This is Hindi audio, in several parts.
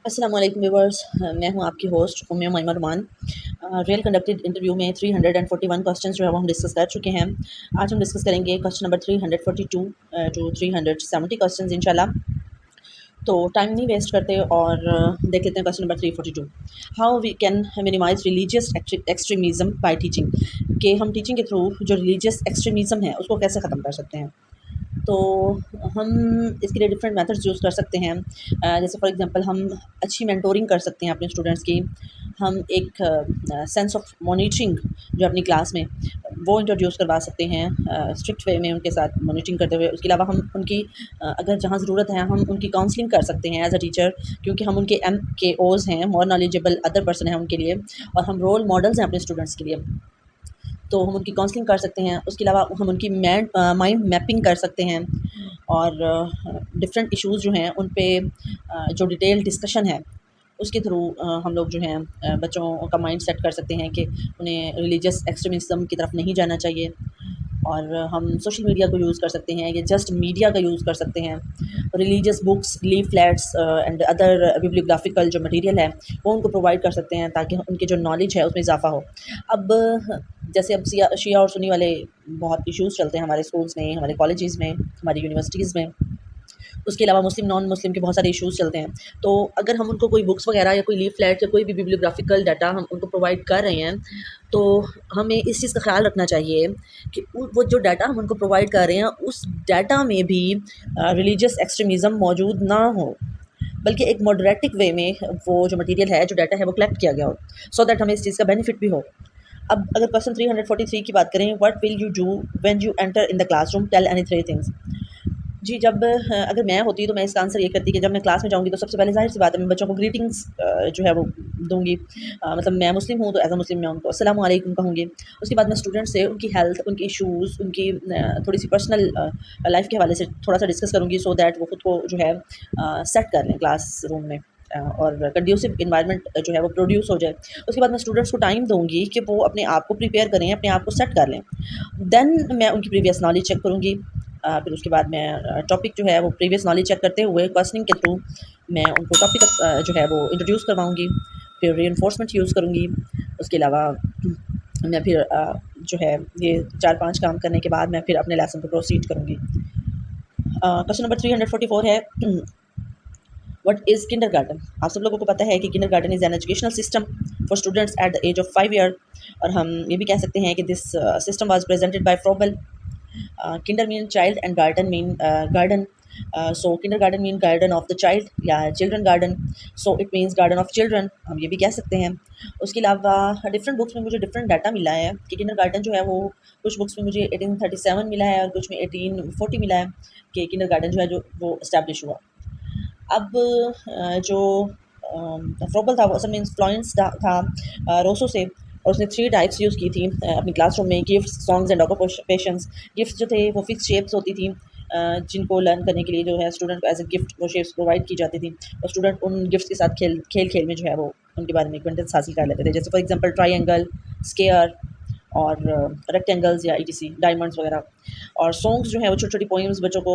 अस्सलाम वालेकुम व्यूअर्स, मैं हूं आपकी होस्ट उम्मे मईमा रुमान। रियल कंडक्टेड इंटरव्यू में 341 क्वेश्चंस जो है वो हम डिस्कस कर चुके हैं। आज हम डिस्कस करेंगे क्वेश्चन नंबर 342 टू 370 क्वेश्चंस इंशाल्लाह। तो टाइम नहीं वेस्ट करते और देख लेते हैं question number 342। How we can minimize religious extremism by teaching, कि हम टीचिंग के थ्रू जो रिलीजियस एक्सट्रीमिज़म है उसको कैसे ख़त्म कर सकते हैं। तो हम इसके लिए डिफरेंट मेथड्स यूज़ कर सकते हैं। जैसे फॉर एग्जांपल हम अच्छी मेंटोरिंग कर सकते हैं अपने स्टूडेंट्स की। हम एक सेंस ऑफ मॉनिटरिंग जो अपनी क्लास में वो इंट्रोड्यूस करवा सकते हैं स्ट्रिक्ट वे में उनके साथ मॉनिटरिंग करते हुए। उसके अलावा हम उनकी अगर जहाँ ज़रूरत है हम उनकी काउंसलिंग कर सकते हैं एज अ टीचर, क्योंकि हम उनके MKOs हैं, मोर नॉलेजेबल अदर पर्सन हैं उनके लिए, और हम रोल मॉडल्स हैं अपने स्टूडेंट्स के लिए। तो हम उनकी काउंसलिंग कर सकते हैं। उसके अलावा हम उनकी माइंड मैपिंग कर सकते हैं और डिफरेंट इश्यूज़ जो हैं उन पे जो डिटेल डिस्कशन है उसके थ्रू हम लोग जो हैं बच्चों का माइंड सेट कर सकते हैं कि उन्हें रिलीजियस एक्सट्रीमिज़म की तरफ नहीं जाना चाहिए। और हम सोशल मीडिया को यूज़ कर सकते हैं, ये जस्ट मीडिया का यूज़ कर सकते हैं। Religious books, leaflets and other bibliographical जो मटेरियल है वो उनको प्रोवाइड कर सकते हैं ताकि उनकी जो नॉलेज है उसमें इजाफ़ा हो। अब जैसे अब शिया और सुन्नी वाले बहुत इश्यूज़ चलते हैं हमारे स्कूल्स में, हमारे कॉलेजेस में, हमारी यूनिवर्सिटीज़ में। उसके अलावा मुस्लिम, नॉन मुस्लिम के बहुत सारे इश्यूज़ चलते हैं। तो अगर हम उनको कोई बुक्स वगैरह या कोई लीफलेट या कोई भी बिब्लियोग्राफिकल डाटा हम उनको प्रोवाइड कर रहे हैं, तो हमें इस चीज़ का ख़्याल रखना चाहिए कि वो जो डाटा हम उनको प्रोवाइड कर रहे हैं उस डाटा में भी रिलीजियस एक्सट्रीमिज़म मौजूद ना हो, बल्कि एक मॉडरेटिक वे में वो जो मटेरियल है, जो डाटा है वो कलेक्ट किया गया हो, सो दैट हमें इस चीज़ का बेनिफिट भी हो। अब अगर क्वेश्चन 343 की बात करें, what will you do when you enter in the classroom, tell any three things. जी, जब अगर मैं होती तो मैं इसका आंसर ये करती कि जब मैं क्लास में जाऊँगी तो सबसे पहले ज़ाहिर-सी बात है मैं बच्चों को ग्रीटिंग्स जो है वो दूँगी। मतलब मैं मुस्लिम हूँ तो एज़ अ मुस्लिम मैं उनको अस्सलाम वालेकुम कहूँगी। उसके बाद मैं स्टूडेंट से उनकी हेल्थ, उनके इश्यूज़, उनकी थोड़ी-सी पर्सनल लाइफ़ के हवाले से थोड़ा-सा डिस्कस करूँगी, सो दैट वो खुद को जो है सेट कर लें क्लासरूम में, और कंड्यूसिव एनवायरनमेंट जो है वो प्रोड्यूस हो जाए। उसके बाद मैं स्टूडेंट्स को टाइम दूँगी कि वो अपने आप को प्रिपेयर करें, अपने आप को सेट कर लें। देन मैं उनकी प्रीवियस नॉलेज चेक करूँगी। फिर उसके बाद मैं टॉपिक जो है वो प्रीवियस नॉलेज चेक करते हुए क्वेश्चनिंग के थ्रू मैं उनको टॉपिक जो है वो इंट्रोड्यूस करवाऊँगी। फिर रीइंफोर्समेंट यूज़ करूँगी। उसके अलावा मैं फिर जो है ये 4-5 काम करने के बाद मैं फिर अपने लेसन पे प्रोसीड करूँगी। क्वेश्चन नंबर 344 है, व्हाट इज़ किंडरगार्टन। आप सब लोगों को पता है कि kindergarten is an educational system for students at the age of 5 year, और हम ये भी कह सकते हैं कि this system was presented by Froebel. Kinder mean child and garden mean garden. So kindergarten mean garden of the child या children garden, so it means garden of children, हम ये भी कह सकते हैं। उसके अलावा डिफरेंट बुक्स में मुझे डिफरेंट डाटा मिला है कि किंडरगार्टन जो है वो कुछ बुक्स में मुझे 1837 मिला है और कुछ में 1840 मिला है कि किंडरगार्टन जो है जो वो इस्टेब्लिश हुआ। अब जो फ्रोबल था वो असल में इन्फ्लुएंस था रोसो से, और उसने 3 टाइप्स यूज़ की थी अपनी क्लासरूम में, gifts, songs and occupations. Gifts जो थे वो फिक्स शेप्स होती थी, जिनको लर्न करने के लिए जो है स्टूडेंट को एज अ गिफ्ट वो शेप्स प्रोवाइड की जाती थी, और स्टूडेंट उन गिफ्ट्स के साथ खेल में जो है वो उनके बारे में एक्वेंटेंस हासिल कर लेते थे। जैसे फॉर एग्जांपल ट्रायंगल, स्क्वायर और रेक्टेंगल्स या ईटीसी डायमंड्स वगैरह। और सॉन्ग्स जो है वो छोटी-छोटी पोएम्स बच्चों को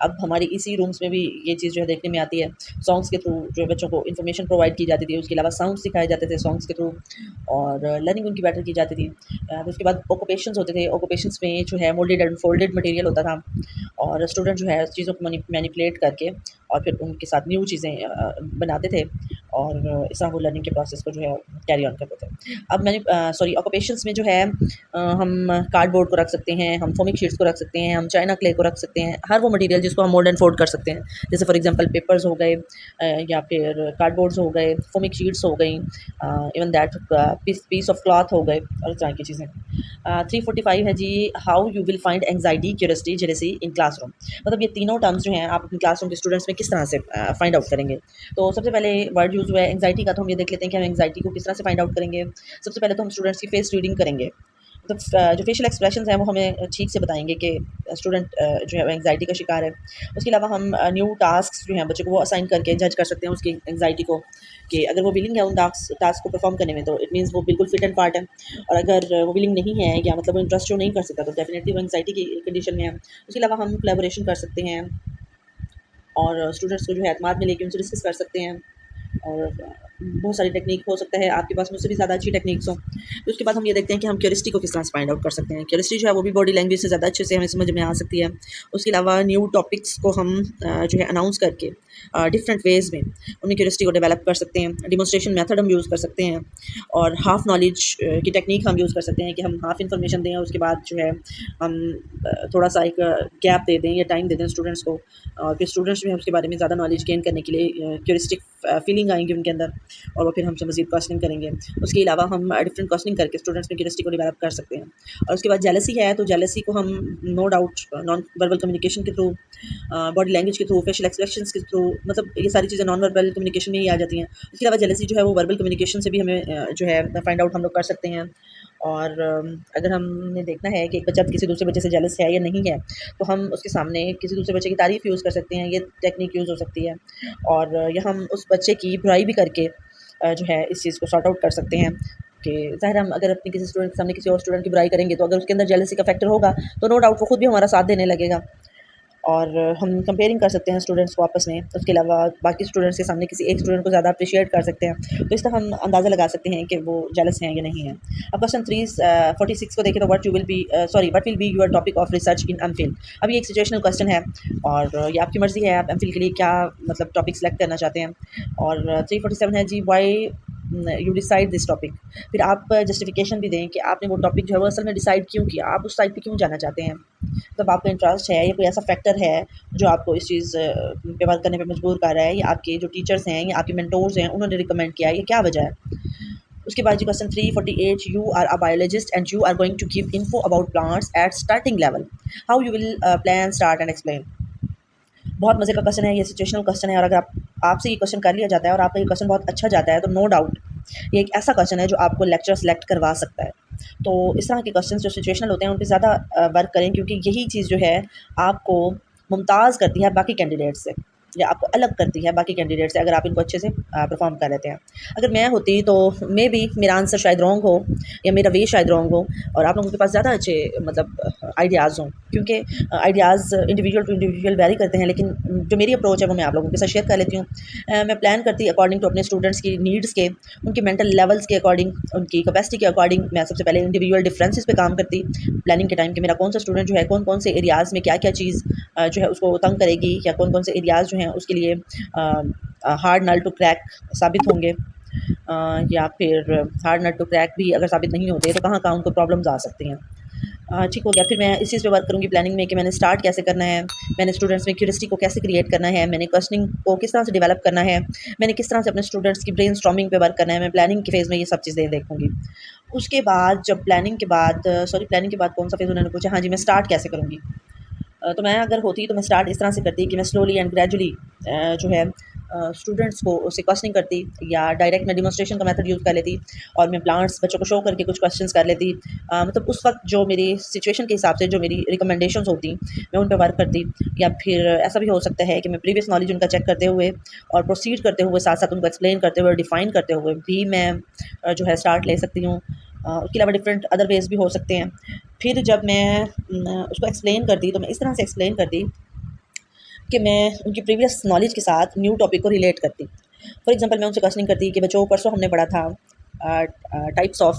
अब हमारे इसी रूम्स में भी ये चीज़ जो है देखने में आती है। सॉन्ग्स के थ्रू जो है बच्चों को इन्फॉर्मेशन प्रोवाइड की जाती थी। उसके अलावा साउंड्स सिखाए जाते थे सॉन्ग्स के थ्रू, और लर्निंग उनकी बेटर की जाती थी। उसके बाद ऑक्यूपेशंस होते थे। ऑक्यूपेशंस में जो है मोल्डेड एंड फोल्डेड मटेरियल होता था, और स्टूडेंट जो है चीज़ों को मैनिपुलेट करके और फिर उनके साथ न्यू चीज़ें बनाते थे, और इस तरह वो लर्निंग के प्रोसेस को जो है कैरी ऑन करते थे। अब ऑक्यूपेशंस में जो है हम कार्डबोर्ड को रख सकते हैं, हम फोमिक शीट्स को रख सकते हैं, हम चाइना क्ले को रख सकते हैं, हर वो मटेरियल जिसको हम मोल्ड एंड फोल्ड कर सकते हैं। जैसे फॉर एग्जांपल पेपर्स हो गए, या फिर कार्डबोर्ड्स हो गए, फोमिक शीट्स हो गई, even that piece of cloth हो गए, और इस तरह की चीज़ें। 345 है जी, how you will find anxiety, curiosity, jealousy in classroom. मतलब ये तीनों टर्म्स जो हैं आप अपनी क्लासरूम के स्टूडेंट्स में किस तरह से फाइंड आउट करेंगे। तो सबसे पहले वर्ड यूज़ हुआ है एंग्जाइटी का, तो हम ये देख लेते हैं कि हम एंग्जाइटी को किस तरह से फाइंड आउट करेंगे। सबसे पहले तो हम स्टूडेंट्स की फेस रीडिंग करेंगे। तो जो फेशियल एक्सप्रेशंस हैं वो हमें ठीक से बताएँगे कि स्टूडेंट जो है वो एंग्जायटी का शिकार है। उसके अलावा हम न्यू टास्क्स जो हैं बच्चे को वो असाइन करके जज कर सकते हैं उसकी एंग्जायटी को, कि अगर वो विलिंग है उन टास्क को परफॉर्म करने में तो इट मीन्स वो बिल्कुल फिट एंड पार्ट है, और अगर वो विलिंग नहीं है या मतलब वो इंटरेस्ट शो नहीं कर सकता तो डेफिनेटली वो एंग्जायटी की कंडीशन में है। उसके अलावा हम कोलैबोरेशन कर सकते हैं और स्टूडेंट्स को जो है एतमाद में लेके उनसे डिस्कस कर सकते हैं। और बहुत सारी टेक्निक हो सकता है आपके पास मुझसे भी ज़्यादा अच्छी टेक्निक्स हों। तो उसके बाद हम ये देखते हैं कि हम क्यूरियोसिटी को किस तरह से फाइंड आउट कर सकते हैं। क्यूरियोसिटी जो है वो भी बॉडी लैंग्वेज से ज़्यादा अच्छे से हमें समझ में आ सकती है। उसके अलावा न्यू टॉपिक्स को हम जो है अनाउंस करके डिफरेंट वेज़ में उन्हें क्यूरियोसिटी को डेवलप कर सकते हैं। डिमॉन्स्ट्रेशन मेथड हम यूज़ कर सकते हैं और हाफ नॉलेज की टेक्निक हम यूज़ कर सकते हैं कि हम हाफ इन्फॉर्मेशन दें और उसके बाद जो है हम थोड़ा सा एक गैप दे दें या टाइम दे दें स्टूडेंट्स को और फिर स्टूडेंट्स जो है उसके बारे में ज़्यादा नॉलेज गेन करने के लिए क्यूरिस्टिक फीलिंग आएंगी उनके अंदर और वो फिर हमसे मज़ीद क्वेश्चनिंग करेंगे। उसके अलावा हम डिफरेंट क्वेश्चनिंग करके स्टूडेंट्स में क्यूरियोसिटी को डेवलप कर सकते हैं। और उसके बाद जेलसी है तो जेलसी को हम no doubt non verbal communication के थ्रू, बॉडी लैंग्वेज के थ्रू, फेशियल एक्सप्रेशंस के थ्रू, मतलब ये सारी चीज़ें नॉन वर्बल कम्युनिकेशन में ही आ जाती हैं। उसके अलावा जेलसी जो है वो वर्बल कम्युनिकेशन से भी हमें जो है फाइंड आउट हम लोग कर सकते हैं। और अगर हमने देखना है कि एक बच्चा किसी दूसरे बच्चे से जेलस है या नहीं है, तो हम उसके सामने किसी दूसरे बच्चे की तारीफ़ यूज़ कर सकते हैं, ये टेक्निक यूज़ हो सकती है। और या हम उस बच्चे की बुराई भी करके जो है इस चीज़ को सॉर्ट आउट कर सकते हैं कि ज़ाहिर हम अगर अपने किसी स्टूडेंट के सामने किसी और स्टूडेंट की बुराई करेंगे, तो अगर उसके अंदर जेलसी का फैक्टर होगा, तो नो डाउट वो खुद भी हमारा साथ देने लगेगा। और हम कंपेयरिंग कर सकते हैं स्टूडेंट्स को आपस में। उसके अलावा बाकी स्टूडेंट्स के सामने किसी एक स्टूडेंट को ज़्यादा अप्रिशिएट कर सकते हैं। तो इस तरह हम अंदाज़ा लगा सकते हैं कि वो जेलस हैं या नहीं हैं। अब क्वेश्चन 46 को देखें तो what will be your topic of research in MPhil. अब ये एक सिचुएशनल क्वेश्चन है और ये आपकी मर्ज़ी है आप एमफिल के लिए क्या मतलब टॉपिक सेलेक्ट करना चाहते हैं। और 347 है जी, why you decide this topic. फिर आप जस्टिफिकेशन भी दें कि आपने वो टॉपिक जो है वो असल में डिसाइड क्यों किया, आप उस साइड पे क्यों जाना चाहते हैं। मतलब आपका इंटरेस्ट है या कोई ऐसा फैक्टर है जो आपको इस चीज़ पे वर्क करने पे मजबूर कर रहा है, या आपके जो टीचर्स हैं या आपके मेंटोर्स हैं उन्होंने रिकमेंड किया है, ये क्या वजह है। उसके बाद जी question 348, you are a biologist and you are going to give info about plants at starting level, how you will plan start and explain. बहुत मज़े का क्वेश्चन है, ये सिचुएशनल क्वेश्चन है और अगर आपसे ये क्वेश्चन कर लिया जाता है और आपका ये क्वेश्चन बहुत अच्छा जाता है तो नो डाउट ये एक ऐसा क्वेश्चन है जो आपको लेक्चर सेलेक्ट करवा सकता है। तो इस तरह के क्वेश्चन जो सिचुएशनल होते हैं उन पे ज़्यादा वर्क करें, क्योंकि यही चीज़ जो है आपको मुमताज़ करती है बाकी कैंडिडेट से, या आपको अलग करती है बाकी कैंडिडेट से अगर आप इनको अच्छे से परफॉर्म कर लेते हैं। अगर मैं होती तो मे बी मेरा आंसर शायद रॉन्ग हो या मेरा वे शायद रॉन्ग हो और आप लोगों के पास ज़्यादा अच्छे मतलब आइडियाज़ हों, क्योंकि ideas individual to individual vary करते हैं। लेकिन जो मेरी अप्रोच है वो मैं आप लोगों के साथ शेयर कर लेती हूँ। मैं प्लान करती अकॉर्डिंग टू अपने स्टूडेंट्स की नीड्स के, उनके मेंटल लेवल्स के अकॉर्डिंग, उनकी कैपेसिटी के अकॉर्डिंग। मैं सबसे पहले इंडिविजुअल डिफरेंसेस पे काम करती प्लानिंग के टाइम कि मेरा कौन सा स्टूडेंट जो है कौन कौन से एरियाज़ में क्या क्या चीज़ जो है उसको तंग करेगी, या कौन कौन से एरियाज़ जो हैं उसके लिए हार्ड नल टू क्रैक साबित होंगे, या फिर हार्ड नट टू क्रैक भी अगर साबित नहीं होते तो कहाँ कहाँ उनको प्रॉब्लम्स आ सकती हैं। ठीक हो गया। फिर मैं इस चीज़ पे वर्क करूँगी प्लानिंग में कि मैंने स्टार्ट कैसे करना है, मैंने स्टूडेंट्स में क्यूरियोसिटी को कैसे क्रिएट करना है, मैंने क्वेश्चनिंग को किस तरह से डेवलप करना है, मैंने किस तरह से अपने स्टूडेंट्स की ब्रेनस्टॉर्मिंग पे वर्क करना है। मैं प्लानिंग के फेज़ में ये सब चीज़ें देखूँगी। उसके बाद जब प्लानिंग के बाद कौन सा फेज़ उन्होंने पूछा, हाँ जी, मैं स्टार्ट कैसे करूँगी। तो मैं अगर होती तो मैं स्टार्ट इस तरह से करती कि मैं स्लोली एंड ग्रेजुअली जो है स्टूडेंट्स को उससे क्वेश्चनिंग करती, या डायरेक्ट मैं डिमॉन्स्ट्रेशन का मेथड यूज़ कर लेती और मैं प्लांट्स बच्चों को शो करके कुछ क्वेश्चंस कर लेती। मतलब उस वक्त जो मेरी सिचुएशन के हिसाब से जो मेरी रिकमेंडेशंस होती मैं उन पर वर्क करती। या फिर ऐसा भी हो सकता है कि मैं प्रीवियस नॉलेज उनका चेक करते हुए और प्रोसीड करते हुए साथ साथ उनको एक्सप्लेन करते हुए डिफ़ाइन करते हुए भी मैं जो है स्टार्ट ले सकती हूँ। उसके अलावा डिफरेंट अदर वेज़ भी हो सकते हैं। फिर जब मैं उसको एक्सप्लेन करती तो मैं इस तरह से एक्सप्लेन करती कि मैं उनकी प्रीवियस नॉलेज के साथ न्यू टॉपिक को रिलेट करती। फॉर एग्जांपल मैं उनसे क्वेश्चनिंग करती कि बच्चों परसों हमने पढ़ा था टाइप्स ऑफ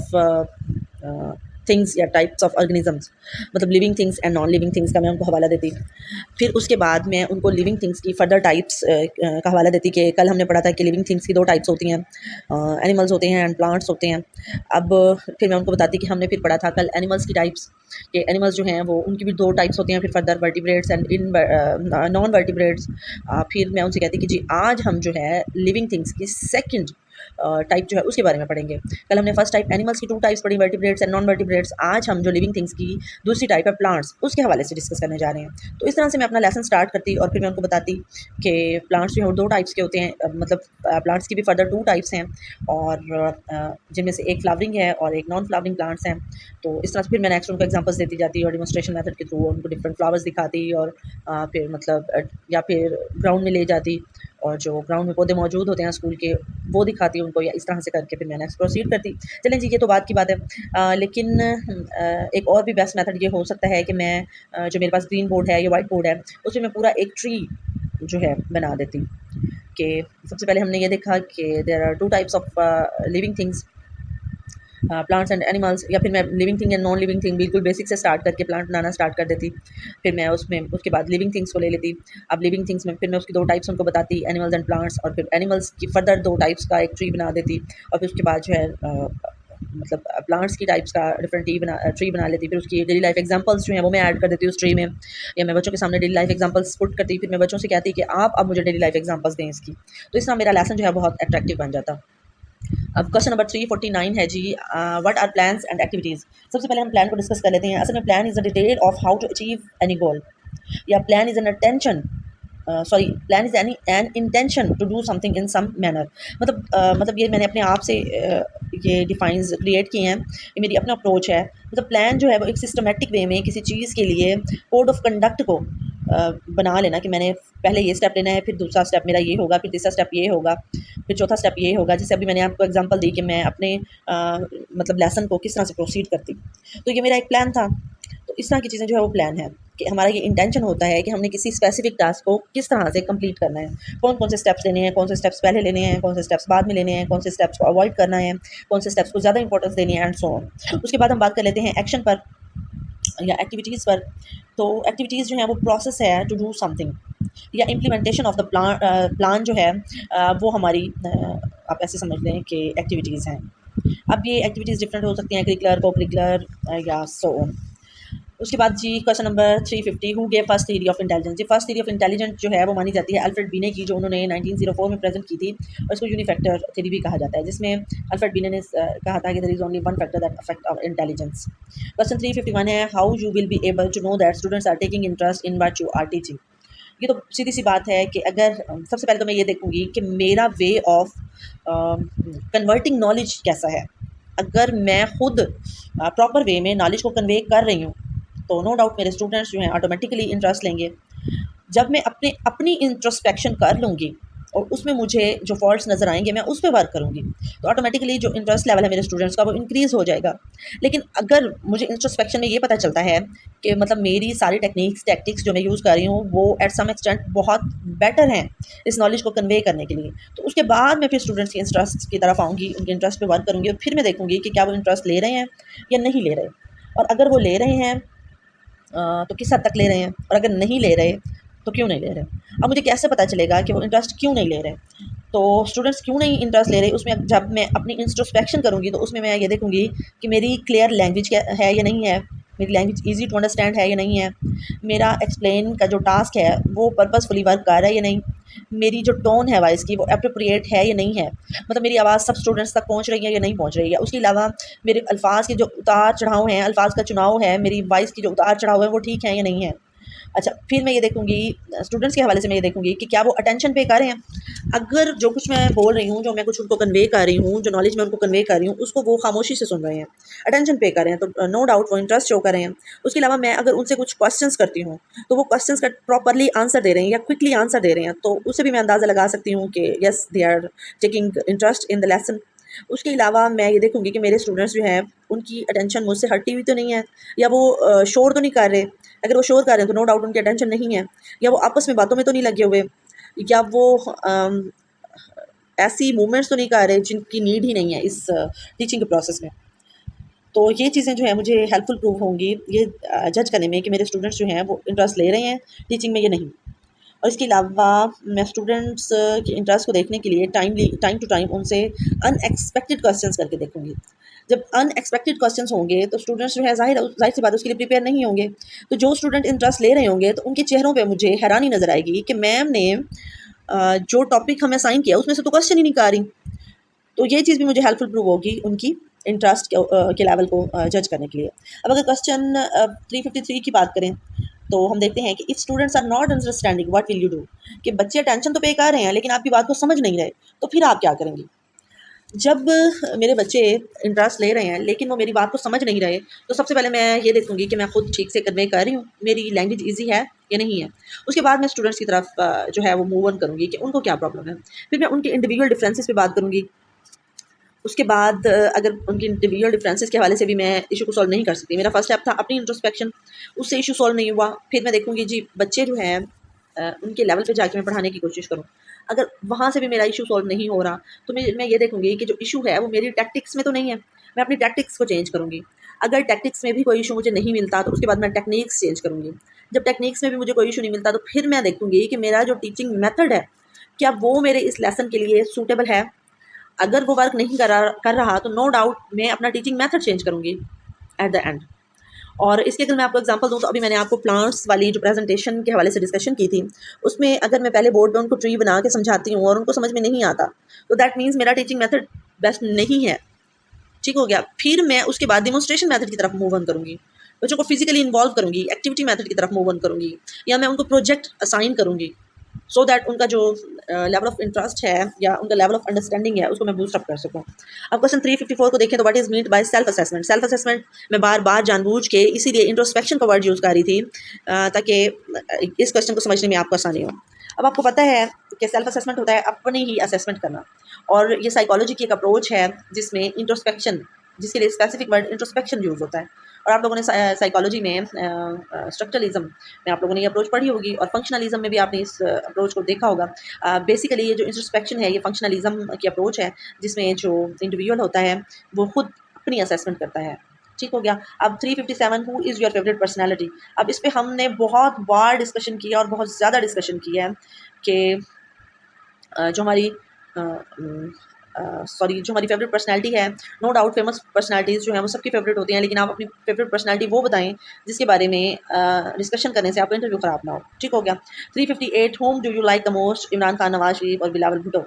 थिंग्स या टाइप्स ऑफ ऑर्गेनिजम्स, मतलब living things and non living things का मैं उनको हवाला देती। फिर उसके बाद मैं उनको लिविंग थिंग्स की फर्दर टाइप्स का हवाला देती कि कल हमने पढ़ा था कि लिविंग थिंग्स की दो टाइप्स होती हैं, एनिमल्स होते हैं एंड प्लांट्स होते हैं। अब फिर मैं उनको बताती कि हमने फिर पढ़ा था कल एनिमल्स की टाइप्स, कि एनिमल्स जो हैं वो उनकी भी दो टाइप्स होती हैं, फिर further vertebrates and in non vertebrates. फिर मैं उनसे कहती कि जी आज हम जो है लिविंग थिंग्स की सेकंड टाइप जो है उसके बारे में पढ़ेंगे। कल हमने फर्स्ट टाइप एनिमल्स की टू टाइप्स पढ़ी, वर्टिब्रेट्स एंड नॉन वर्टिब्रेट्स। आज हम जो लिविंग थिंग्स की दूसरी टाइप है प्लांट्स, उसके हवाले से डिस्कस करने जा रहे हैं। तो इस तरह से मैं अपना लेसन स्टार्ट करती और फिर मैं उनको बताती कि प्लांट्स जो है वो दो टाइप्स के होते हैं, मतलब प्लांट्स की भी फर्दर टू टाइप्स हैं और जिनमें से एक फ्लावरिंग है और एक नॉन फ्लावरिंग प्लांट्स हैं। तो इस तरह से फिर मैं नेक्स्ट उनको एग्जांपल्स देती जाती और डिमॉन्स्ट्रेशन मेथड के थ्रू उनको डिफरेंट फ्लावर्स दिखाती और फिर मतलब या फिर ग्राउंड में ले जाती और जो ग्राउंड में पौधे मौजूद होते हैं स्कूल के वो दिखाती उनको, या इस तरह से करके फिर मैं नेक्स्ट प्रोसीड करती। चलें जी, ये तो बात की बात है। लेकिन एक और भी बेस्ट मेथड ये हो सकता है कि मैं जो मेरे पास ग्रीन बोर्ड है या वाइट बोर्ड है उसमें मैं पूरा एक ट्री जो है बना देती। कि सबसे पहले हमने ये देखा कि there are two types of living things, plants and animals, या फिर मैं living thing and non living thing बिल्कुल बेसिक से स्टार्ट करके प्लांट बनाना स्टार्ट कर देती, फिर मैं उसमें उसके बाद लिविंग थिंग्स को ले लेती। अब लिविंग थिंग्स में फिर मैं उसकी दो टाइप्स उनको बताती, एनिमल्स एंड प्लांट्स, और फिर एनिमल्स की फर्दर दो टाइप्स का एक ट्री बना देती, और फिर उसके बाद जो है मतलब प्लांट्स की टाइप्स का डिफरेंट ट्री बना लेती। फिर उसकी डेली लाइफ एग्जांपल्स जो हैं वो मैं ऐड कर देती हूँ उस ट्री में, या मैं बच्चों के सामने डेली लाइफ एग्जांपल्स पुट करती, फिर मैं बच्चों से कहती कि आप अब मुझे डेली लाइफ एग्जांपल्स दें इसकी। तो इस तरह मेरा लेसन जो है बहुत अट्रैक्टिव बन जाता। अब क्वेश्चन नंबर 349 है जी, what are plans and activities. सबसे पहले हम प्लान को डिस्कस कर लेते हैं। असल में plan is the detail of how to achieve any goal, या plan is an attention, sorry plan is an intention to do something in some manner. मतलब ये मैंने अपने आप से ये डिफाइंस क्रिएट किए हैं, ये मेरी अपना अप्रोच है। मतलब प्लान जो है वो एक सिस्टमेटिक वे में किसी चीज़ के लिए कोड ऑफ कंडक्ट को बना लेना कि मैंने पहले ये स्टेप लेना है, फिर दूसरा स्टेप मेरा ये होगा, फिर तीसरा स्टेप ये होगा, फिर चौथा स्टेप ये होगा। जैसे अभी मैंने आपको एग्जांपल दी कि मैं अपने मतलब लेसन को किस तरह से प्रोसीड करती, तो ये मेरा एक प्लान था। तो इस तरह की चीज़ें जो है वो प्लान है कि हमारा ये इंटेंशन होता है कि हमने किसी स्पेसिफिक टास्क को किस तरह से कंप्लीट करना है, कौन कौन से स्टेप्स लेने हैं, कौन से स्टेप्स पहले लेने हैं, कौन से स्टेप्स बाद में लेने हैं, कौन से स्टेप्स को अवॉइड करना है, कौन से स्टेप्स को ज़्यादा इंपॉर्टेंस देनी है, एंड सो ऑन। उसके बाद हम बात कर लेते हैं एक्शन पर या एक्टिविटीज़ पर। तो एक्टिविटीज़ जो है वो प्रोसेस है टू डू समथिंग, या इम्प्लीमेंटेशन ऑफ द प्लान जो है वो हमारी आप ऐसे समझ लें कि एक्टिविटीज़ हैं। अब ये एक्टिविटीज़ डिफरेंट हो सकती हैं, करिकुलर, को करिकुलर, या सो ऑन। उसके बाद जी question number 350, who gave first theory of intelligence. ये फर्स्ट थ्योरी ऑफ इंटेलिजेंस जो है वो मानी जाती है अल्फ्रेड बीने की, जो उन्होंने 1904 में प्रेजेंट की थी, और इसको यूनिफैक्टर थ्योरी भी कहा जाता है, जिसमें अल्फ्रेड बीने ने कहा था कि there is only one factor that affect our intelligence. Question 351 है, how you will be able to know that students are taking interest in what you are teaching. ये तो सीधी सी बात है कि अगर सबसे पहले तो मैं ये देखूंगी कि मेरा वे ऑफ कन्वर्टिंग नॉलेज कैसा है। अगर मैं खुद प्रॉपर वे में नॉलेज को कन्वे कर रही हूँ तो नो डाउट मेरे स्टूडेंट्स जो हैं ऑटोमेटिकली इंटरेस्ट लेंगे। जब मैं अपनी इंट्रोस्पेक्शन कर लूँगी और उसमें मुझे जो फॉल्ट्स नज़र आएंगे मैं उस पर वर्क करूँगी, तो ऑटोमेटिकली जो इंटरेस्ट लेवल है मेरे स्टूडेंट्स का वो इंक्रीज़ हो जाएगा। लेकिन अगर मुझे इंट्रोस्पेक्शन में ये पता चलता है कि मतलब मेरी सारी टेक्निक्स टैक्टिक्स जो मैं यूज़ कर रही हूँ वो एट सम एक्सटेंट बहुत बेटर हैं इस नॉलेज को कन्वे करने के लिए, तो उसके बाद मैं फिर स्टूडेंट्स के इंटरेस्ट की तरफ आऊँगी, उनके इंटरेस्ट पे वर्क करूँगी, और फिर मैं देखूँगी कि क्या वो इंटरेस्ट ले रहे हैं या नहीं ले रहे। और अगर वो ले रहे हैं तो किस हद तक ले रहे हैं, और अगर नहीं ले रहे तो क्यों नहीं ले रहे। अब मुझे कैसे पता चलेगा कि वो इंटरेस्ट क्यों नहीं ले रहे, तो स्टूडेंट्स क्यों नहीं इंटरेस्ट ले रहे, उसमें जब मैं अपनी इंट्रोस्पेक्शन करूँगी तो उसमें मैं ये देखूँगी कि मेरी क्लियर लैंग्वेज क्या है या नहीं है, मेरी लैंग्वेज ईजी टू अंडरस्टैंड है या नहीं है, मेरा एक्सप्लेन का जो टास्क है वो पर्पसफुली वर्क कर रहा है या नहीं, मेरी जो टोन है वॉइस की वो अप्रोप्रिएट है या नहीं है, मतलब मेरी आवाज़ सब स्टूडेंट्स तक पहुंच रही है या नहीं पहुंच रही है। उसके अलावा मेरे अल्फाज के जो उतार चढ़ाव हैं, अल्फाज का चुनाव है, मेरी वॉइस की जो उतार चढ़ाव है वो ठीक है या नहीं है। अच्छा, फिर मैं ये देखूँगी स्टूडेंट्स के हवाले से, मैं ये देखूँगी कि क्या वो अटेंशन पे कर रहे हैं। अगर जो कुछ मैं बोल रही हूँ, जो मैं कुछ उनको कन्वे कर रही हूँ, जो नॉलेज मैं उनको कन्वे कर रही हूँ, उसको वो खामोशी से सुन रहे हैं, अटेंशन पे कर रहे हैं, तो नो डाउट वो इंटरेस्ट शो कर रहे हैं। उसके अलावा मैं अगर उनसे कुछ क्वेश्चंस करती हूँ तो वो क्वेश्चंस का प्रॉपरली आंसर दे रहे हैं या क्विकली आंसर दे रहे हैं, तो उससे भी मैं अंदाज़ा लगा सकती हूँ कि yes they are taking interest in the lesson. उसके अलावा मैं ये देखूँगी कि मेरे स्टूडेंट्स जो हैं उनकी अटेंशन मुझसे हटी हुई तो नहीं है, या वो शोर तो नहीं कर रहे। अगर वो शोर कर रहे हैं तो नो डाउट उनकी अटेंशन नहीं है, या वो आपस में बातों में तो नहीं लगे हुए, या वो ऐसी मूवमेंट्स तो नहीं कर रहे जिनकी नीड ही नहीं है इस टीचिंग के प्रोसेस में। तो ये चीज़ें जो है मुझे हेल्पफुल प्रूव होंगी ये जज करने में कि मेरे स्टूडेंट्स जो हैं वो इंटरेस्ट ले रहे हैं टीचिंग में या नहीं। और इसके अलावा मैं स्टूडेंट्स के इंटरेस्ट को देखने के लिए टाइम टू टाइम उनसे अनएक्सपेक्टेड क्वेश्चंस करके देखूंगी। जब अनएक्सपेक्टेड क्वेश्चंस होंगे तो स्टूडेंट्स जो है जाहिर जाहिर सी बात है उसके लिए प्रिपेयर नहीं होंगे, तो जो स्टूडेंट इंटरेस्ट ले रहे होंगे तो उनके चेहरों पे मुझे हैरानी नज़र आएगी कि मैम ने जो टॉपिक हमें असाइन किया उसमें से तो क्वेश्चन ही नहीं कर रही। तो ये चीज़ भी मुझे हेल्पफुल प्रूव होगी उनकी इंटरेस्ट के लेवल को जज करने के लिए। अब अगर क्वेश्चन 353 की बात करें तो हम देखते हैं कि if students are not understanding what will you do, कि बच्चे अटेंशन तो पे कर रहे हैं लेकिन आपकी बात को समझ नहीं रहे, तो फिर आप क्या करेंगी। जब मेरे बच्चे इंटरेस्ट ले रहे हैं लेकिन वो मेरी बात को समझ नहीं रहे, तो सबसे पहले मैं ये देखूंगी कि मैं खुद ठीक से कन्वे कर रही हूँ, मेरी लैंग्वेज ईजी है या नहीं है। उसके बाद मैं स्टूडेंट्स की तरफ जो है वो मूव ऑन करूँगी कि उनको क्या प्रॉब्लम है। फिर मैं उनके इंडिविजुअल डिफरेंसेस पे बात करूँगी। उसके बाद अगर उनकी इंडिविजुअल डिफरेंसेस के हवाले से भी मैं इशू को सॉल्व नहीं कर सकती, मेरा फर्स्ट स्टेप था अपनी इंट्रोस्पेक्शन, उससे इशू सॉल्व नहीं हुआ, फिर मैं देखूंगी जी बच्चे जो हैं उनके लेवल पे जाके मैं पढ़ाने की कोशिश करूँ। अगर वहाँ से भी मेरा इशू सॉल्व नहीं हो रहा तो मैं ये देखूँगी कि जो इशू है वो मेरी टैक्टिक्स में तो नहीं है, मैं अपनी टैक्टिक्स को चेंज करूँगी। अगर टैक्टिक्स में भी कोई इशू मुझे नहीं मिलता तो उसके बाद मैं टेक्निक्स चेंज करूँगी। जब टेक्निक्स में भी मुझे कोई इशू नहीं मिलता तो फिर मैं देखूँगी कि मेरा जो टीचिंग मेथड है, क्या वो मेरे इस लेसन के लिए सूटेबल है। अगर वो वर्क नहीं कर रहा तो नो डाउट मैं अपना टीचिंग मेथड चेंज करूँगी एट द एंड। और इसके अगर मैं आपको एग्जांपल दूँ तो अभी मैंने आपको प्लांट्स वाली जो प्रेजेंटेशन के हवाले से डिस्कशन की थी, उसमें अगर मैं पहले बोर्ड पे उनको ट्री बना के समझाती हूँ और उनको समझ में नहीं आता तो दैट मीन्स मेरा टीचिंग मेथड बेस्ट नहीं है। ठीक हो गया। फिर मैं उसके बाद डेमोन्स्ट्रेशन मेथड की तरफ मूव ऑन करूँगी, बच्चों को फिजिकली इन्वॉल्व करूँगी, एक्टिविटी मेथड की तरफ मूव ऑन करूँगी, या मैं उनको प्रोजेक्ट असाइन करूँगी सो दैट उनका जो लेवल ऑफ इंटरेस्ट है या उनका लेवल ऑफ अंडरस्टैंडिंग है उसको मैं बूस्ट अप कर सकूँ। अब क्वेश्चन 354 को देखें तो what is mean by self assessment. Self assessment मैं बार बार जानबूझ के इसीलिए इंट्रोस्पेक्शन का वर्ड यूज़ कर रही थी ताकि इस क्वेश्चन को समझने में आपको आसानी हो। अब आपको पता है कि सेल्फ असेसमेंट होता है अपनी ही असेसमेंट करना, और ये साइकोलॉजी की एक अप्रोच है जिसमें इंट्रोस्पेक्शन, जिसके लिए स्पेसिफिक वर्ड इंट्रोस्पेक्शन यूज़ होता है। और आप लोगों ने साइकोलॉजी में स्ट्रक्चरलिज्म में आप लोगों ने ये अप्रोच पढ़ी होगी, और फंक्शनलिज्म में भी आपने इस अप्रोच को देखा होगा। बेसिकली ये जो इंट्रोस्पेक्शन है ये फंक्शनलिज्म की अप्रोच है जिसमें जो इंडिविजुअल होता है वो खुद अपनी असेसमेंट करता है। ठीक हो गया। अब 357 who is your favourite personality. अब इस पर हमने बहुत बार डिस्कशन किया और बहुत ज़्यादा डिस्कशन किया है कि जो हमारी जो हमारी फेवरेट पर्सनैलिटी है, नो डाउट फेमस पर्सनैलिटीज़ जो हैं वो सबकी फेवरेट होती हैं, लेकिन आप अपनी फेवरेट पर्सनैलिटी वो बताएं जिसके बारे में डिस्कशन करने से आपका इंटरव्यू ख़राब ना हो। ठीक हो गया। 358 whom do you like the most, Imran Khan, Nawaz Sharif और बिलावल भुट्टो।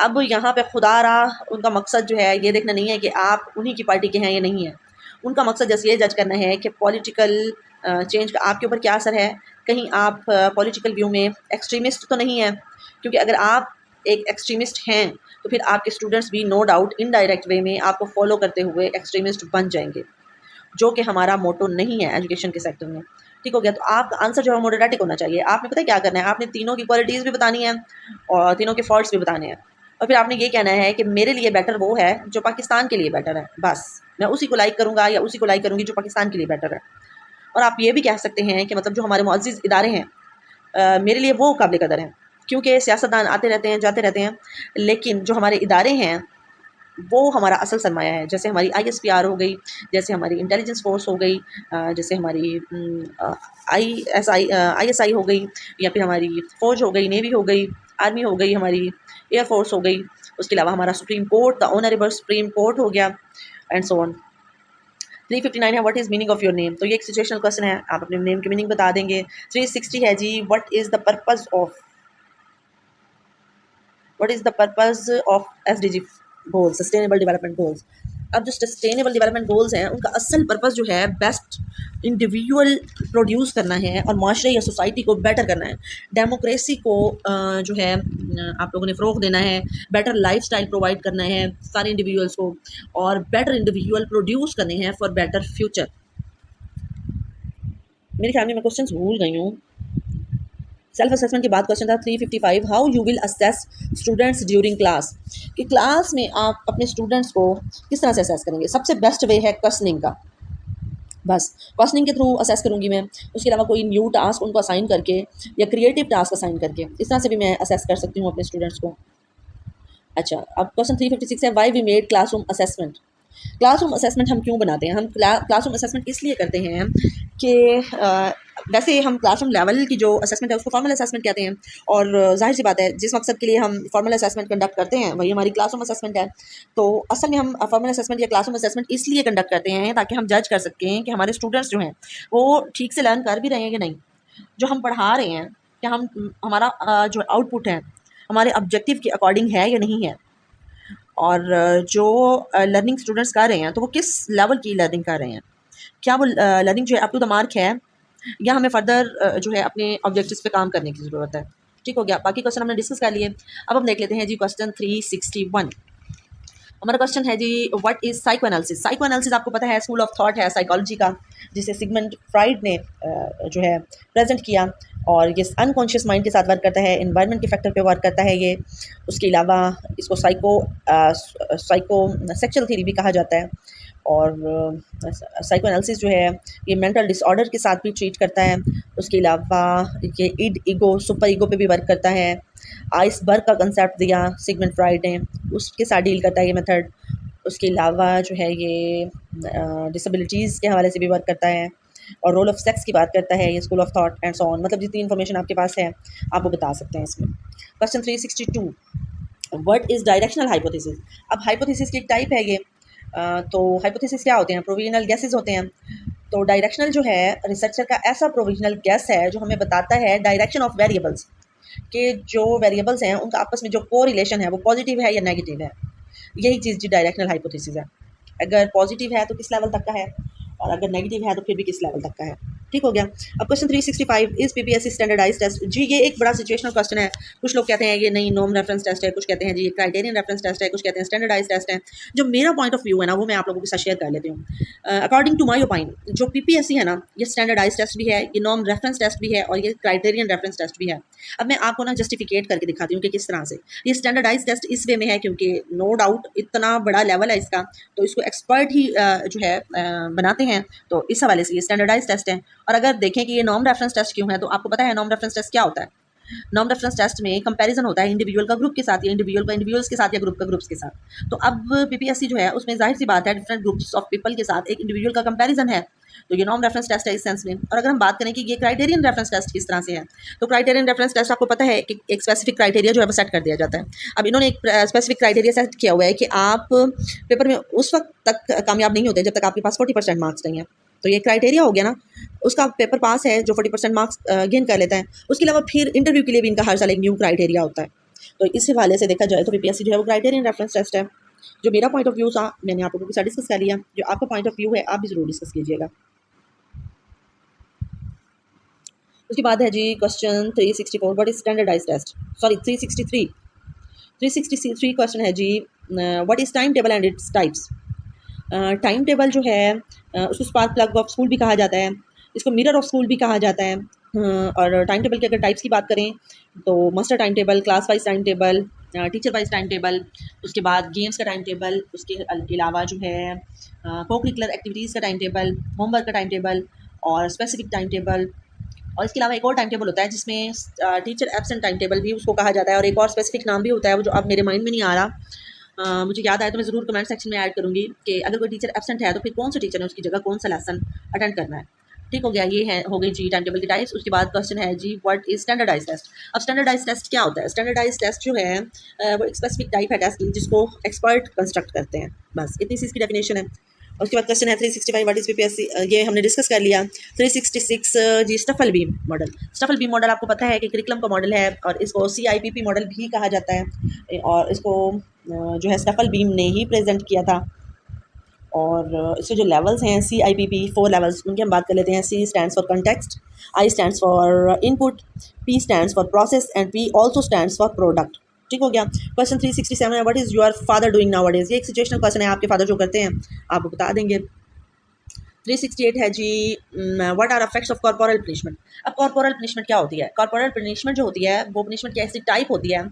अब यहाँ पे खुदारा उनका मकसद जो है ये देखना नहीं है कि आप उन्हीं की पार्टी के हैं या नहीं है, उनका मकसद जैसे ये जज करना है कि पॉलिटिकल चेंज का आपके ऊपर क्या असर है, कहीं आप पॉलिटिकल व्यू में एक्सट्रीमिस्ट तो नहीं है, क्योंकि अगर आप एक एक्सट्रीमिस्ट हैं तो फिर आपके स्टूडेंट्स भी नो डाउट इनडायरेक्ट वे में आपको फॉलो करते हुए एक्सट्रीमिस्ट बन जाएंगे, जो कि हमारा मोटो नहीं है एजुकेशन के सेक्टर में। ठीक हो गया। तो आपका आंसर जो है मोडरेटिक होना चाहिए। आपने पता है क्या करना है, आपने तीनों की क्वालिटीज़ भी बतानी है और तीनों के फॉल्ट्स भी बताने हैं, और फिर आपने ये कहना है कि मेरे लिए बेटर वो है जो पाकिस्तान के लिए बेटर है, बस मैं उसी को लाइक करूँगा या उसी को लाइक करूँगी जो पाकिस्तान के लिए बेटर है। और आप ये भी कह सकते हैं कि मतलब जो हमारे मुअज़्ज़िज़ इदारे हैं मेरे लिए वो काबिल कदर हैं, क्योंकि सियासतदान आते रहते हैं जाते रहते हैं, लेकिन जो हमारे इदारे हैं वो हमारा असल सरमाया है। जैसे हमारी ISPR हो गई, जैसे हमारी इंटेलिजेंस फोर्स हो गई, जैसे हमारी ISI हो गई, या फिर हमारी फ़ौज हो गई, नेवी हो गई, आर्मी हो गई, हमारी एयर फोर्स हो गई, उसके अलावा हमारा supreme court, the honourable supreme court हो गया, एंड सो ऑन। 359 है what is meaning of your name. तो ये एक सिचुएशनल क्वेश्चन है, आप अपने नेम की मीनिंग बता देंगे। 360 है जी what is the purpose of SDG goals, sustainable development goals. अब जो सस्टेनेबल डेवलपमेंट गोल्स हैं उनका असल पर्पज़ जो है बेस्ट इंडिविजुअल प्रोड्यूस करना है और माशरे या सोसाइटी को बेटर करना है, डेमोक्रेसी को जो है आप लोगों ने फ़रोग़ देना है, बेटर लाइफस्टाइल प्रोवाइड करना है सारे इंडिविजुअल्स को, और बेटर इंडिविजुअल प्रोड्यूस करने हैं फॉर बेटर फ्यूचर। मेरे ख्याल में मैं क्वेश्चंस भूल गई हूँ। सेल्फ असेसमेंट के बाद क्वेश्चन था 355 how you will assess students during class, कि क्लास में आप अपने स्टूडेंट्स को किस तरह से असेस करेंगे। सबसे बेस्ट वे है क्वेश्चनिंग का, बस क्वेश्चनिंग के थ्रू असेस करूँगी मैं। उसके अलावा कोई न्यू टास्क उनको असाइन करके या क्रिएटिव टास्क असाइन करके इस तरह से भी मैं असेस कर सकती हूँ अपने स्टूडेंट्स को। अच्छा, अब क्वेश्चन 356 है why we made classroom assessment. Classroom assessment हम क्यों बनाते हैं? हम क्लासरूम असेसमेंट इसलिए करते हैं कि वैसे हम क्लासरूम लेवल की जो असेसमेंट है उसको फॉर्मल असेसमेंट कहते हैं, और जाहिर सी बात है जिस मकसद के लिए हम फॉर्मल असेसमेंट कंडक्ट करते हैं वही हमारी क्लासरूम असेसमेंट है। तो असल में हम फॉर्मल असेसमेंट या क्लासरूम असेसमेंट इसलिए कंडक्ट करते हैं ताकि हम जज कर सकें कि हमारे स्टूडेंट्स जो हैं वो ठीक से लर्न कर भी रहे हैं कि नहीं, जो हम पढ़ा रहे हैं क्या हम हमारा जो आउटपुट है हमारे ऑब्जेक्टिव के अकॉर्डिंग है या नहीं है, और जो लर्निंग स्टूडेंट्स कर रहे हैं तो वो किस लेवल की लर्निंग कर रहे हैं, क्या वो लर्निंग जो है अप टू द मार्क है या हमें फर्दर जो है अपने ऑब्जेक्टिव्स पे काम करने की ज़रूरत है। ठीक हो गया। बाकी क्वेश्चन हमने डिस्कस कर लिए। अब हम देख लेते हैं जी क्वेश्चन 361। हमारा क्वेश्चन है जी what is psychoanalysis. Psychoanalysis आपको पता है स्कूल ऑफ थॉट है साइकोलॉजी का, जिसे सिगमंड फ्राइड ने जो है प्रेजेंट किया, और ये अनकॉन्शियस माइंड के साथ वर्क करता है, इन्वायरमेंट के फैक्टर पे वर्क करता है ये। उसके अलावा इसको साइको सेक्चुअल थ्योरी भी कहा जाता है, और साइको एनालिसिस जो है ये मेंटल डिसऑर्डर के साथ भी ट्रीट करता है। उसके अलावा ये ईड ईगो सुपर ईगो पे भी वर्क करता है। आइसबर्ग का कंसेप्ट दिया सिगमंड फ्राइड ने, उसके साथ डील करता है ये मेथड। उसके अलावा जो है ये डिसेबिलिटीज़ के हवाले से भी वर्क करता है और रोल ऑफ सेक्स की बात करता है ये school of thought and so on. मतलब जितनी इन्फॉर्मेशन आपके पास है आप वो बता सकते हैं इसमें। Question 362, what is directional hypothesis. अब हाइपोथेसिस की एक टाइप है ये। तो हाइपोथेसिस क्या होते हैं? प्रोविजनल गेसेस होते हैं। तो डायरेक्शनल जो है रिसर्चर का ऐसा प्रोविजनल गेस है जो हमें बताता है डायरेक्शन ऑफ वेरिएबल्स, कि जो वेरिएबल्स हैं उनका आपस में जो को रिलेशन है वो पॉजिटिव है या नेगेटिव है। यही चीज़ जी डायरेक्शनल हाइपोथेसिस है। अगर पॉजिटिव है तो किस लेवल तक का है, और अगर नेगेटिव है तो फिर भी किस लेवल तक का है। ठीक हो गया। अब question 365, is PPSC standardize test. जी ये एक बड़ा सिचुएशनल क्वेश्चन है। कुछ लोग कहते हैं ये नहीं नॉर्म रेफरेंस टेस्ट है, कुछ कहते हैं जी ये क्राइटेरियन रेफरेंस टेस्ट है, कुछ कहते हैं स्टैंडर्डाइज टेस्ट है। जो मेरा पॉइंट ऑफ व्यू है ना वो मैं आप लोगों के साथ शेयर कर लेती हूँ। अकॉर्डिंग टू माई ओपिनियन जो पीपीएससी है ना ये स्टैंडर्डाइज टेस्ट भी है, ये नॉर्म रेफरेंस टेस्ट भी है और ये क्राइटेरियन रेफरेंस टेस्ट भी है। अब मैं आपको ना जस्टिफिकेट करके दिखाती हूँ कि किस तरह से ये स्टैंडर्डाइज टेस्ट इस वे में है, क्योंकि नो डाउट इतना बड़ा लेवल है इसका, तो इसको एक्सपर्ट ही जो है बनाते हैं, तो इस हवाले से ये स्टैंडर्डाइज टेस्ट है। और अगर देखें कि ये नॉर्म रेफरेंस टेस्ट क्यों है, तो आपको पता है नॉर्म रेफरेंस टेस्ट क्या होता है। नॉर्म रेफरेंस टेस्ट में कंपैरिजन होता है इंडिविजुअल का ग्रुप के साथ या इंडिविजुअल का इंडिविजुअल्स के साथ या ग्रुप का ग्रुप्स के साथ। तो अब पीपीएससी जो है उसमें जाहिर सी बात है डिफरेंट ग्रुप्स ऑफ पीपल के साथ एक इंडिविजुअल का कंपैरिजन है। तो ये नॉर्म रेफरेंस टेस्ट है इस सेंस में। और अगर हम बात करें कि ये क्राइटेरियन रेफरेंस टेस्ट किस तरह से है, तो क्राइटेरियन रेफरेंस टेस्ट आपको पता है कि एक स्पेसिफिक क्राइटेरिया जो है वो सेट कर दिया जाता है। अब इन्होंने एक स्पेसिफिक क्राइटेरिया सेट किया हुआ है कि आप पेपर में उस वक्त तक कामयाब नहीं होते जब तक आपके पास 40% मार्क्स नहीं है। तो ये क्राइटेरिया हो गया ना, उसका पेपर पास है जो 40% मार्क्स गेन कर लेता है। उसके अलावा फिर इंटरव्यू के लिए भी इनका हर साल एक न्यू क्राइटेरिया होता है। तो इस हवाले से देखा जाए तो पीपीएससी जो है वो क्राइटेरियन रेफरेंस टेस्ट है। जो मेरा पॉइंट ऑफ व्यू था मैंने आप लोगों के साथ डिस्कस कर लिया, जो आपका पॉइंट ऑफ व्यू है आप भी ज़रूर डिस्कस कीजिएगा। उसके बाद है जी question 364, what is standardize test, sorry 363। 363 question है जी, what is time table and its types. Time table जो है उसको स्पार्क प्लग ऑफ स्कूल भी कहा जाता है, इसको मिरर ऑफ स्कूल भी कहा जाता है। और टाइम टेबल के अगर टाइप्स की बात करें तो master time table, class wise time table, teacher wise time table, उसके बाद गेम्स का टाइम टेबल, उसके अलावा जो है को करिकुलर एक्टिविटीज़ का टाइम टेबल, होमवर्क का टाइम टेबल और स्पेसिफिक टाइम टेबल। और इसके अलावा एक और टाइम टेबल होता है जिसमें टीचर एब्सेंट टाइम टेबल भी उसको कहा जाता है, और एक और स्पेसिफिक नाम भी होता है वो जो अब मेरे माइंड में नहीं आ रहा। मुझे याद आया तो मैं ज़रूर कमेंट सेक्शन में ऐड करूँगी कि अगर कोई टीचर एब्सेंट है तो फिर कौन सा टीचर है उसकी जगह कौन सा लेसन अटेंड करना है। ठीक हो गया, ये है हो गई जी टाइम टेबल की टाइप्स। उसके बाद क्वेश्चन है जी व्हाट इज स्टैंडर्डाइज टेस्ट। अब स्टैंडर्डाइज टेस्ट क्या होता है? स्टैंडर्डाइज टेस्ट जो है वो एक स्पेसिफिक टाइप है टेस्ट की जिसको एक्सपर्ट कंस्ट्रक्ट करते हैं, बस इतनी सी इसकी डेफिनेशन है। उसके बाद क्वेश्चन है 365, व्हाट इज पीपीएससी, ये हमने डिस्कस कर लिया। 366 जी स्टफल बीम मॉडल। स्टफल बीम मॉडल आपको पता है कि करिकुलम का मॉडल है और इसको सीआईपीपी मॉडल भी कहा जाता है, और इसको जो है स्टफल बीम ने ही प्रेजेंट किया था। और इसके जो लेवल्स हैं CIPP 4 लेवल्स उनकी हम बात कर लेते हैं। C stands for context, I stands for input, P stands for process and P also stands for product. ठीक हो गया। क्वेश्चन 367 है, what is your father doing nowadays. ये एक सिचुएशनल क्वेश्चन है, आपके फादर जो करते हैं आप बता देंगे। 368 है जी, what are effects of corporal punishment. अब कॉर्पोरल पनिशमेंट क्या होती है? कॉर्पोरल पनिशमेंट जो होती है वो पनिशमेंट की ऐसी टाइप होती है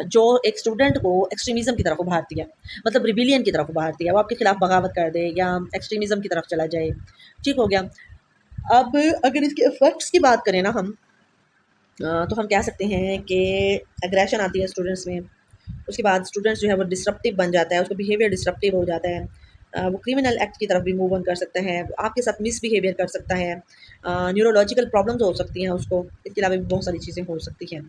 जो एक स्टूडेंट को एक्सट्रीमिज़म की तरफ उभारती है, मतलब रिबिलियन की तरफ उभारती है, वो आपके खिलाफ बगावत कर दे या एक्सट्रीमिज़म की तरफ चला जाए। ठीक हो गया। अब अगर इसके इफेक्ट्स की बात करें ना हम, तो हम कह सकते हैं कि एग्रेशन आती है स्टूडेंट्स में। उसके बाद स्टूडेंट्स जो है वो डिसरप्टिव बन जाता है, उसका बिहेवियर डिसरप्टिव हो जाता है। वो क्रिमिनल एक्ट की तरफ भी मूव ऑन कर सकता है, वो आपके साथ मिसबिहेवियर कर सकता है, न्यूरोलॉजिकल प्रॉब्लम्स हो सकती हैं उसको, इसके अलावा भी बहुत सारी चीज़ें हो सकती हैं।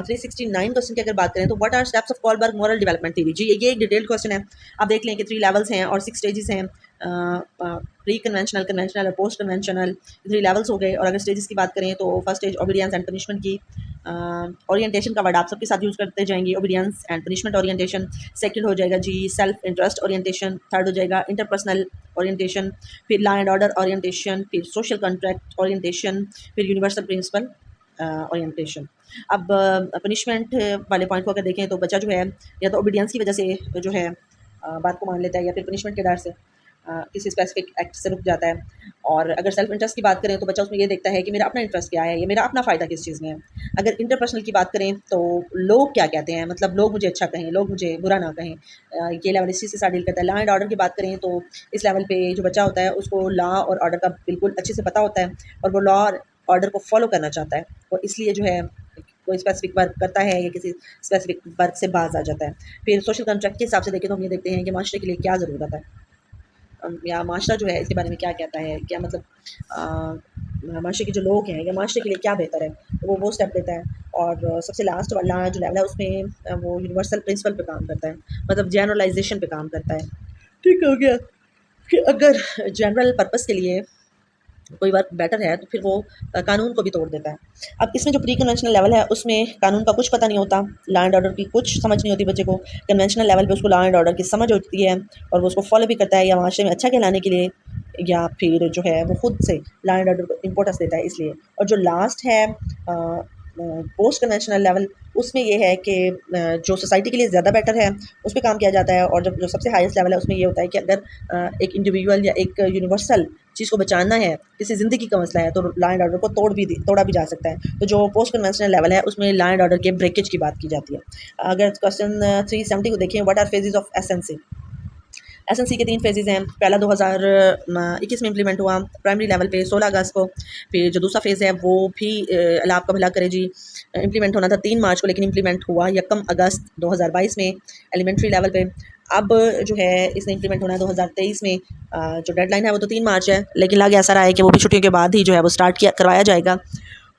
369 क्वेश्चन की अगर बात करें तो what are steps of Kohlberg moral development theory. जी ये एक डिटेल्ड क्वेश्चन है। आप देख लें कि 3 लेवल्स हैं और 6 स्टेजेस हैं, प्री कन्वेंशनल, कन्वेंशनल और पोस्ट कन्वेंशनल, 3 लेवल्स हो गए। और अगर स्टेजेस की बात करें तो first stage obedience and punishment की, ओरिएंटेशन का वर्ड आप सबके साथ यूज़ करते जाएंगे, obedience and punishment orientation. Second हो जाएगा जी सेल्फ इंटरेस्ट ओरिएंटेशन, थर्ड हो जाएगा इंटरपर्सनल ओरिएंटेशन, फिर लॉ एंड ऑर्डर ओरिएंटेशन, फिर सोशल कॉन्ट्रैक्ट ओरिएंटेशन, फिर यूनिवर्सल प्रिंसिपल ओरिएंटेशन। अब पनिशमेंट वाले पॉइंट को अगर देखें तो बच्चा जो है या तो ओबीडियंस की वजह से जो है बात को मान लेता है या फिर पनिशमेंट के डर से। किसी स्पेसिफिक एक्ट से रुक जाता है। और अगर सेल्फ इंटरेस्ट की बात करें तो बच्चा उसमें ये देखता है कि मेरा अपना इंटरेस्ट क्या है, ये मेरा अपना फ़ायदा किस चीज़ में है। अगर इंटरपर्सनल की बात करें तो लोग क्या कहते हैं, मतलब लोग मुझे अच्छा कहें, लोग मुझे बुरा ना कहें, ये लेवल इस चीज़ के साथ डील करता है। लॉ एंड ऑर्डर की बात करें तो इस लेवल पे जो बच्चा होता है उसको लॉ और ऑर्डर का बिल्कुल अच्छे से पता होता है और वो लॉ और ऑर्डर को फ़ॉलो करना चाहता है और इसलिए जो है कोई स्पेसिफिक वर्क करता है या किसी स्पेसिफिक वर्क से बाज आ जाता है। फिर सोशल कॉन्ट्रैक्ट के हिसाब से देखें तो हम ये देखते हैं कि माशरे के लिए क्या ज़रूरत है, या माशरा जो है इसके बारे में क्या कहता है, क्या मतलब माशरे के जो लोग हैं या माशरे के लिए क्या बेहतर है, तो वो स्टेप लेता है। और सबसे लास्ट वाला जो लेवल है उसमें वो यूनिवर्सल प्रिंसिपल पे काम करता है, मतलब जनरलाइजेशन पे काम करता है। ठीक हो गया कि अगर जनरल पर्पस के लिए कोई वर्क बेटर है तो फिर वो कानून को भी तोड़ देता है। अब इसमें जो प्री कन्वेंशनल लेवल है उसमें कानून का कुछ पता नहीं होता, लॉ एंड ऑर्डर की कुछ समझ नहीं होती बच्चे को। कन्वेंशनल लेवल पे उसको लॉ एंड ऑर्डर की समझ होती है और वो उसको फॉलो भी करता है, या माशरे में अच्छा कहलाने के लिए, या फिर जो है वो खुद से लॉ एंड ऑर्डर को इम्पोर्टेंस देता है इसलिए। और जो लास्ट है पोस्ट कन्वेंशनल लेवल, उसमें ये है कि जो सोसाइटी के लिए ज़्यादा बेटर है उस पे काम किया जाता है। और जब जो सबसे हाईएस्ट लेवल है उसमें ये होता है कि अगर एक इंडिविजुअल या एक यूनिवर्सल चीज़ को बचाना है, किसी ज़िंदगी का मसला है, तो लॉ एंड ऑर्डर को तोड़ा भी जा सकता है। तो जो पोस्ट कन्वेंशनल लेवल है उसमें लॉ एंड ऑर्डर के ब्रेकेज की बात की जाती है। अगर क्वेश्चन 370 को देखें, what are phases of SNC. SNC के 3 फेजेज़ हैं। पहला 2021 में इम्प्लीमेंट हुआ प्राइमरी लेवल पे 16 अगस्त को। फिर जो दूसरा फ़ेज़ है वो भी अल्लाह आपका भला करे जी, इम्प्लीमेंट होना था 3 मार्च को, लेकिन इम्प्लीमेंट हुआ 1 अगस्त 2022 में एलिमेंट्री लेवल पे। अब जो है इसने इम्प्लीमेंट होना है 2023 में। जो डेडलाइन है वो तो 3 मार्च है, लेकिन लग ऐसा रहा है कि वो भी छुट्टियों के बाद ही जो है वो स्टार्ट किया करवाया जाएगा,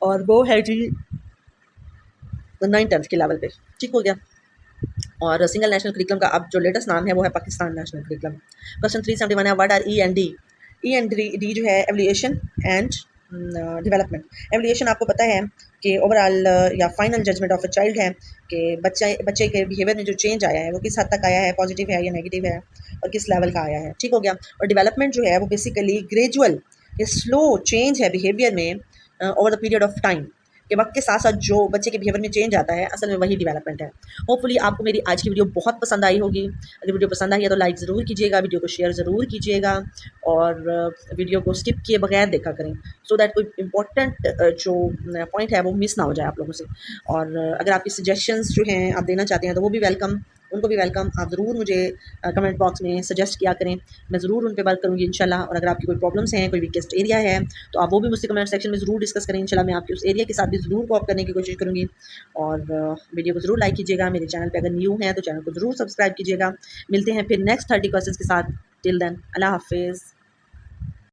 और वो है जी 9th-10th के लेवल पे। ठीक हो गया। और सिंगल नेशनल करिकुलम का अब जो लेटेस्ट नाम है वो है पाकिस्तान नेशनल करिकुलम। क्वेश्चन 371 है, what R E and D. E and D जो है एवल्यूएशन एंड डेवलपमेंट। एवल्यूएशन आपको पता है कि ओवरऑल या final judgement of a child है कि बच्चे के बिहेवियर में जो चेंज आया है वो किस हद तक आया है, पॉजिटिव है या नेगेटिव है, और किस लेवल का आया है। ठीक हो गया। और डेवलपमेंट जो है वो बेसिकली ग्रेजुअल या स्लो चेंज है बिहेवियर में over the period of time, कि वक्त के साथ साथ जो बच्चे के बिहेवियर में चेंज आता है, असल में वही डेवलपमेंट है। होपफुली आपको मेरी आज की वीडियो बहुत पसंद आई होगी। अगर वीडियो पसंद आई है तो लाइक ज़रूर कीजिएगा, वीडियो को शेयर ज़रूर कीजिएगा, और वीडियो को स्किप किए बगैर देखा करें, सो दैट कोई इंपॉर्टेंट जो पॉइंट है वो मिस ना हो जाए आप लोगों से। और अगर आपकी सजेशंस जो हैं आप देना चाहते हैं तो वो भी वेलकम, उनको भी वेलकम। आप ज़रूर मुझे कमेंट बॉक्स में सजेस्ट किया करें, मैं ज़रूर उन पे वर्क करूँगी इंशाल्लाह। और अगर आपकी कोई प्रॉब्लम्स हैं, कोई वीकेस्ट एरिया है, तो आप वो भी मुझसे कमेंट सेक्शन में ज़रूर डिस्कस करें। इंशाल्लाह मैं आपके उस एरिया के साथ भी ज़रूर कोऑप करने की कोशिश करूँगी। और वीडियो को ज़रूर लाइक कीजिएगा। मेरे चैनल पे अगर न्यू हैं तो चैनल को ज़रूर सब्सक्राइब कीजिएगा। मिलते हैं फिर नेक्स्ट 30 क्वेश्चंस के साथ। टिल देन, अल्लाह हाफ़िज़।